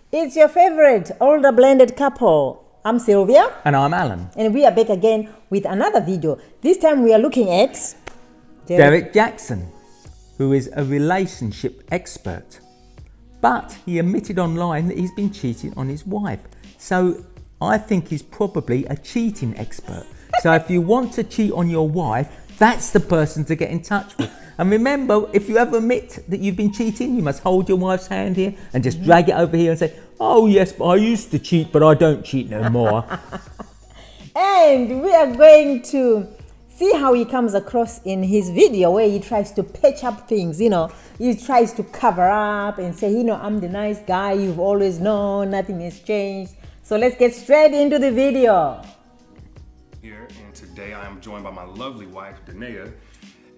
It's your favorite older blended couple. I'm Sylvia. And I'm Alan. And we are back again with another video. This time we are looking at Derrick Jackson, who is a relationship expert. But he admitted online that he's been cheating on his wife. So I think he's probably a cheating expert. So if you want to cheat on your wife, that's the person to get in touch with. And remember, if you ever admit that you've been cheating, you must hold your wife's hand here and just drag it over here and say, oh yes, but I used to cheat, but I don't cheat no more. And we are going to see how he comes across in his video where he tries to patch up things, he tries to cover up and say, I'm the nice guy you've always known, nothing has changed. So let's get straight into the video. Here, and today I am joined by my lovely wife, Danae,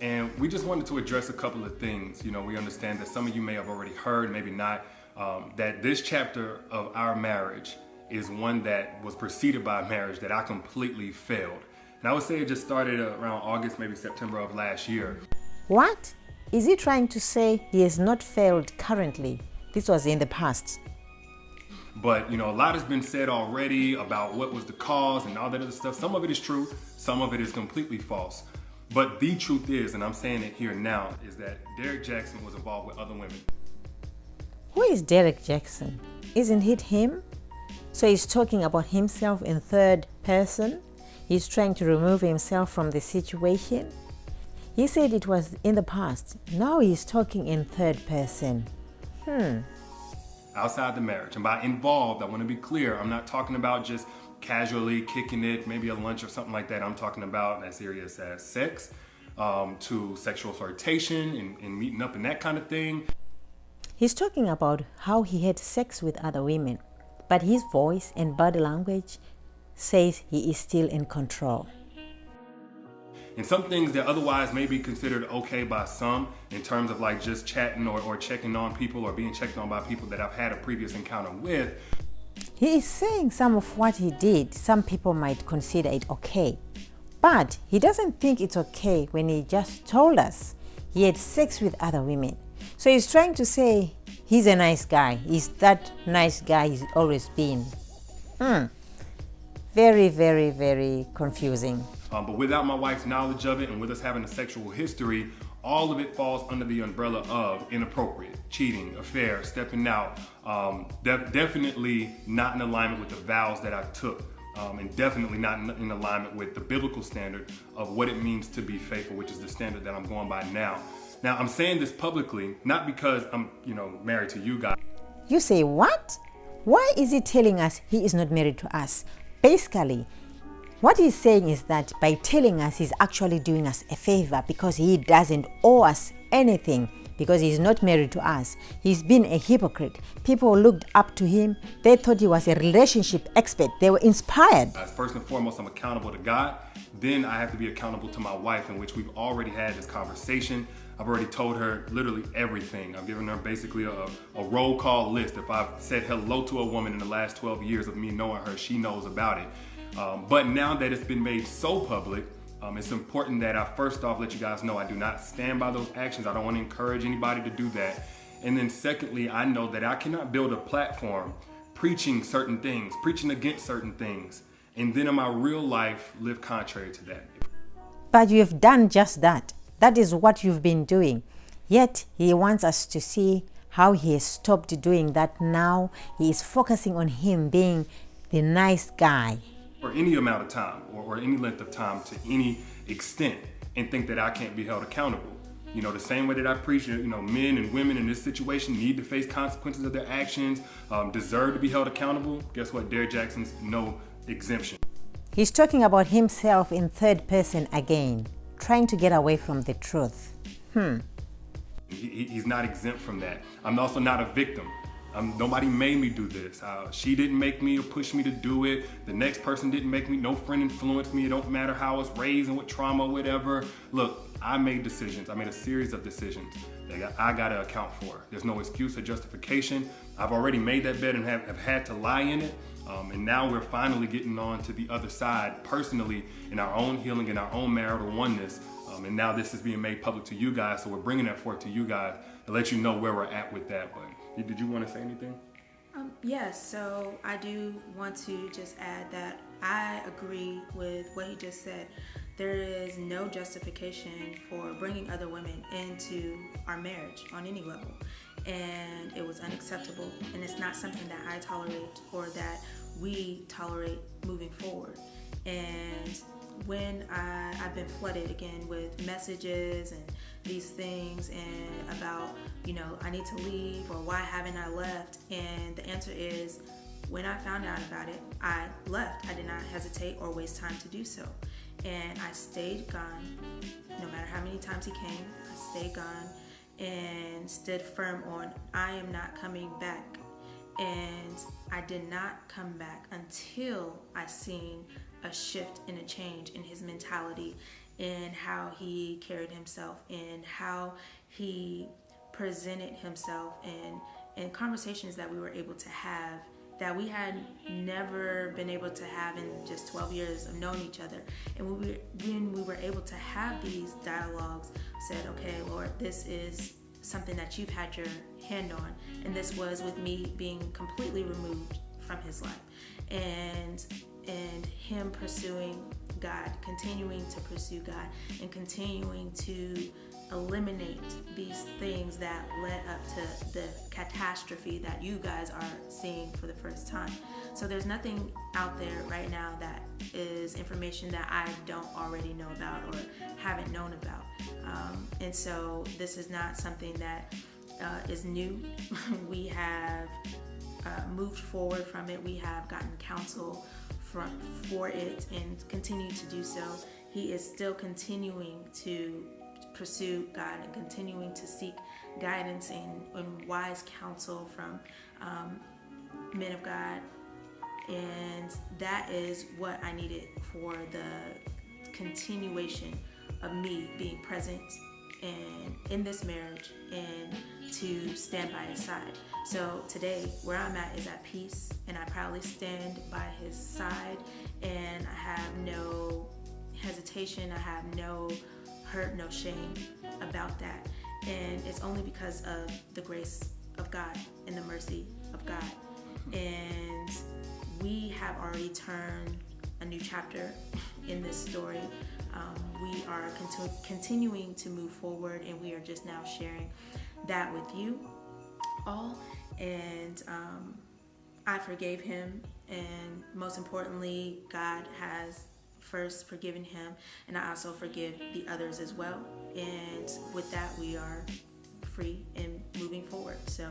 and we just wanted to address a couple of things. We understand that some of you may have already heard, maybe not, that this chapter of our marriage is one that was preceded by a marriage that I completely failed. And I would say it just started around August, maybe September of last year. What? Is he trying to say he has not failed currently? This was in the past. But, a lot has been said already about what was the cause and all that other stuff. Some of it is true, some of it is completely false. But the truth is, and I'm saying it here now, is that Derrick Jackson was involved with other women. Who is Derrick Jackson? Isn't it him? So he's talking about himself in third person? He's trying to remove himself from the situation? He said it was in the past. Now he's talking in third person. Outside the marriage. And by involved, I want to be clear, I'm not talking about just casually kicking it, maybe a lunch or something like that. I'm talking about as serious as sex, to sexual flirtation and meeting up and that kind of thing. He's talking about how he had sex with other women, but his voice and body language says he is still in control. And some things that otherwise may be considered okay by some in terms of like just chatting or checking on people or being checked on by people that I've had a previous encounter with. He is saying some of what he did, some people might consider it okay. But he doesn't think it's okay when he just told us he had sex with other women. So he's trying to say he's a nice guy. He's that nice guy he's always been. Very, very, very confusing. But without my wife's knowledge of it and with us having a sexual history, all of it falls under the umbrella of inappropriate, cheating, affair, stepping out, definitely not in alignment with the vows that I took, and definitely not in alignment with the biblical standard of what it means to be faithful, which is the standard that I'm going by now. Now, I'm saying this publicly, not because I'm, married to you guys. You say what? Why is he telling us he is not married to us? Basically, what he's saying is that by telling us, he's actually doing us a favor because he doesn't owe us anything because he's not married to us. He's been a hypocrite. People looked up to him. They thought he was a relationship expert. They were inspired. First and foremost, I'm accountable to God. Then I have to be accountable to my wife, in which we've already had this conversation. I've already told her literally everything. I've given her basically a roll call list. If I've said hello to a woman in the last 12 years of me knowing her, she knows about it. But now that it's been made so public, it's important that I first off let you guys know I do not stand by those actions. I don't want to encourage anybody to do that. And then secondly, I know that I cannot build a platform preaching certain things, preaching against certain things, and then in my real life live contrary to that. But you have done just that. That is what you've been doing. Yet he wants us to see how he has stopped doing that now. He is focusing on him being the nice guy. For any amount of time or any length of time to any extent, and think that I can't be held accountable. The same way that I preach, men and women in this situation need to face consequences of their actions, deserve to be held accountable. Guess what? Derrick Jackson's no exemption. He's talking about himself in third person again, trying to get away from the truth. He's not exempt from that. I'm also not a victim. Nobody made me do this. She didn't make me or push me to do it. The next person didn't make me. No friend influenced me. It don't matter how I was raised and what trauma, whatever. Look, I made decisions. I made a series of decisions that I got to account for. There's no excuse or justification. I've already made that bed and have had to lie in it. And now we're finally getting on to the other side personally in our own healing, in our own marital oneness. And now this is being made public to you guys. So we're bringing that forth to you guys to let you know where we're at with that. But did you want to say anything? Yes, so I do want to just add that I agree with what he just said. There is no justification for bringing other women into our marriage on any level. And it was unacceptable. And it's not something that I tolerate or that we tolerate moving forward. And when I've been flooded again with messages and these things and about, I need to leave or why haven't I left? And the answer is, when I found out about it, I left. I did not hesitate or waste time to do so. And I stayed gone. No matter how many times he came, I stayed gone and stood firm on, I am not coming back. And I did not come back until I seen a shift and a change in his mentality, in how he carried himself, in how he presented himself, and conversations that we were able to have that we had never been able to have in just 12 years of knowing each other. And when we were able to have these dialogues, said, okay, Lord, this is something that you've had your hand on. And this was with me being completely removed from his life. And him pursuing God, continuing to pursue God, and continuing to eliminate these things that led up to the catastrophe that you guys are seeing for the first time. So there's nothing out there right now that is information that I don't already know about or haven't known about. And so this is not something that is new. We have moved forward from it. We have gotten counsel for it and continue to do so. He is still continuing to pursue God and continuing to seek guidance and wise counsel from men of God. And that is what I needed for the continuation of me being present and in this marriage and to stand by his side. So today, where I'm at is at peace, and I proudly stand by his side, and I have no hesitation, I have no hurt, no shame about that. And it's only because of the grace of God and the mercy of God. And we have already turned a new chapter in this story. We are continuing to move forward, and we are just now sharing that with you all. And I forgave him, and most importantly, God has first forgiven him, and I also forgive the others as well. And with that, we are free and moving forward. So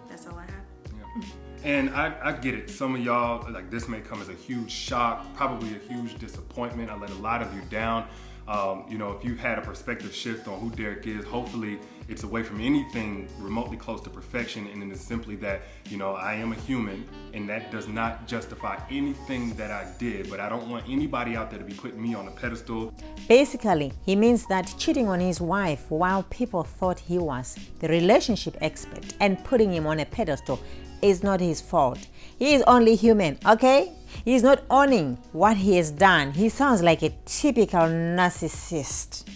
that's all I have. Yeah. And I get it. Some of y'all, like, this may come as a huge shock, probably a huge disappointment. I let a lot of you down. If you've had a perspective shift on who Derrick is, hopefully it's away from anything remotely close to perfection, and it is simply that, I am a human, and that does not justify anything that I did, but I don't want anybody out there to be putting me on a pedestal. Basically, he means that cheating on his wife while people thought he was the relationship expert and putting him on a pedestal is not his fault. He is only human, okay? He's not owning what he has done. He sounds like a typical narcissist.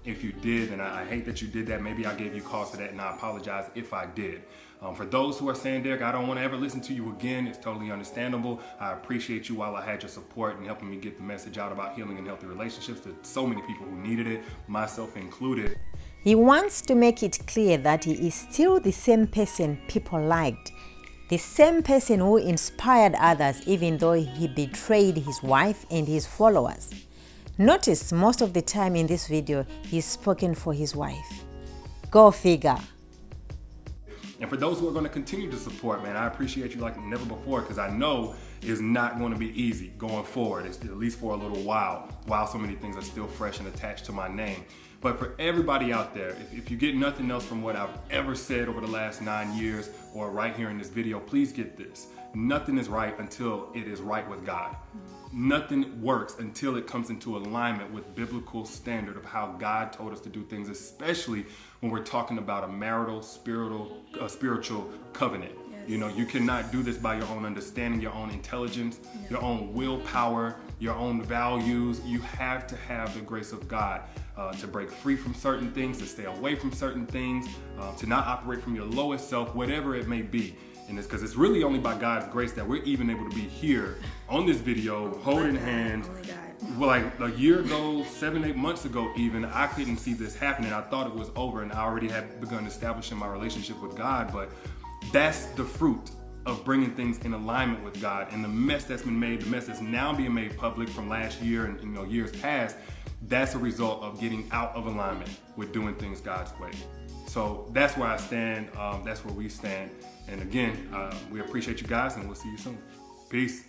If you did, and I hate that you did that, maybe I gave you cause for that, and I apologize if I did. For those who are saying, Derrick, I don't want to ever listen to you again, it's totally understandable. I appreciate you while I had your support and helping me get the message out about healing and healthy relationships to so many people who needed it, myself included. He wants to make it clear that he is still the same person people liked, the same person who inspired others even though he betrayed his wife and his followers. Notice most of the time in this video, he's spoken for his wife. Go figure. And for those who are going to continue to support, man, I appreciate you like never before, because I know it's not going to be easy going forward, at least for a little while so many things are still fresh and attached to my name. But for everybody out there, if you get nothing else from what I've ever said over the last 9 years or right here in this video, please get this. Nothing is right until it is right with God. Nothing works until it comes into alignment with biblical standard of how God told us to do things, especially when we're talking about a marital, spiritual covenant. Yes. You cannot do this by your own understanding, your own intelligence, your own willpower, your own values. You have to have the grace of God to break free from certain things, to stay away from certain things, to not operate from your lowest self, whatever it may be. in this, because it's really only by God's grace that we're even able to be here on this video, holding hands. Only God. Well, like a year ago, 7-8 months ago even, I couldn't see this happening. I thought it was over, and I already had begun establishing my relationship with God. But that's the fruit of bringing things in alignment with God. And the mess that's been made, the mess that's now being made public from last year and years past, that's a result of getting out of alignment with doing things God's way. So that's where I stand. That's where we stand. And again, we appreciate you guys, and we'll see you soon. Peace.